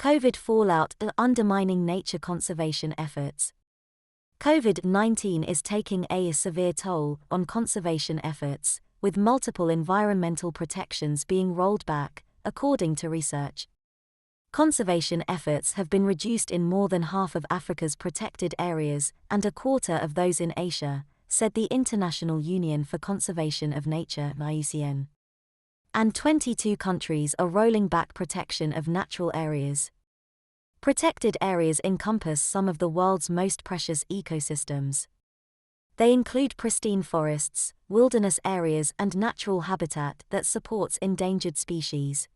COVID fallout are undermining nature conservation efforts. COVID-19 is taking a severe toll on conservation efforts, with multiple environmental protections being rolled back, according to research. Conservation efforts have been reduced in more than half of Africa's protected areas and a quarter of those in Asia, said the International Union for Conservation of Nature (IUCN). And 22 countries are rolling back protection of natural areas. Protected areas encompass some of the world's most precious ecosystems. They include pristine forests, wilderness areas and natural habitat that supports endangered species.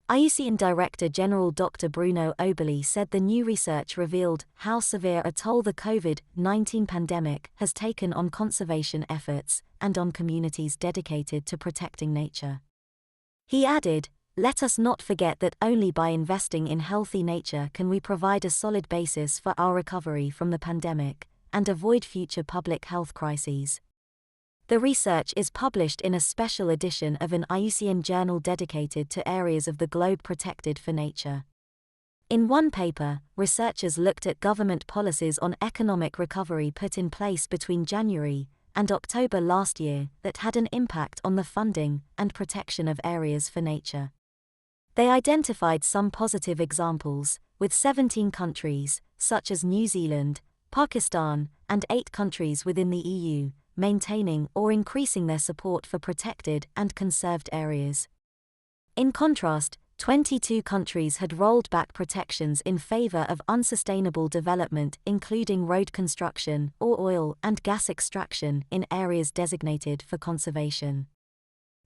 IUCN Director General Dr. Bruno Oberle said the new research revealed how severe a toll the COVID-19 pandemic has taken on conservation efforts and on communities dedicated to protecting nature. He added, "Let us not forget that only by investing in healthy nature can we provide a solid basis for our recovery from the pandemic and avoid future public health crises." The research is published in a special edition of an IUCN journal dedicated to areas of the globe protected for nature. In one paper, researchers looked at government policies on economic recovery put in place between January and October last year that had an impact on the funding and protection of areas for nature. They identified some positive examples, with 17 countries, such as New Zealand, Pakistan, and 8 countries within the EU, maintaining or increasing their support for protected and conserved areas. In contrast, 22 countries had rolled back protections in favor of unsustainable development, including road construction or oil and gas extraction in areas designated for conservation.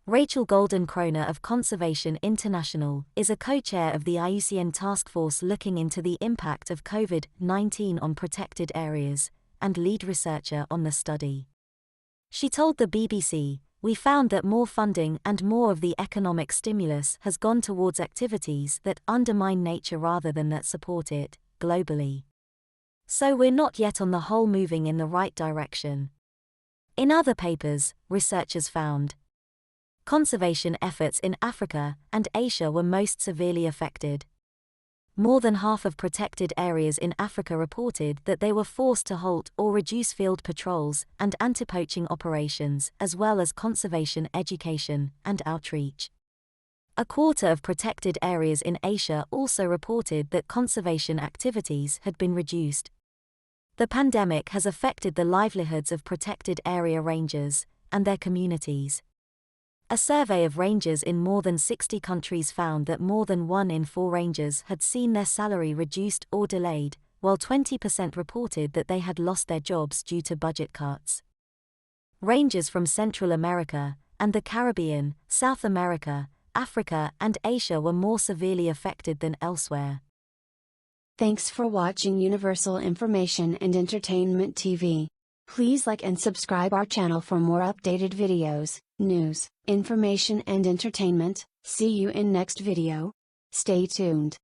Rachel Golden-Kroner of Conservation International is a co-chair of the IUCN task force looking into the impact of COVID-19 on protected areas, and lead researcher on the study. She told the BBC, "We found that more funding and more of the economic stimulus has gone towards activities that undermine nature rather than that support it, globally. So we're not yet on the whole moving in the right direction." In other papers, researchers found conservation efforts in Africa and Asia were most severely affected. More than half of protected areas in Africa reported that they were forced to halt or reduce field patrols and anti-poaching operations, as well as conservation education and outreach. A quarter of protected areas in Asia also reported that conservation activities had been reduced. The pandemic has affected the livelihoods of protected area rangers and their communities. A survey of rangers in more than 60 countries found that more than 1 in 4 rangers had seen their salary reduced or delayed, while 20% reported that they had lost their jobs due to budget cuts. Rangers from Central America and the Caribbean, South America, Africa, and Asia were more severely affected than elsewhere. Thanks for watching Universal Information and Entertainment TV. Please like and subscribe our channel for more updated videos, news, information and entertainment. See you in next video. Stay tuned.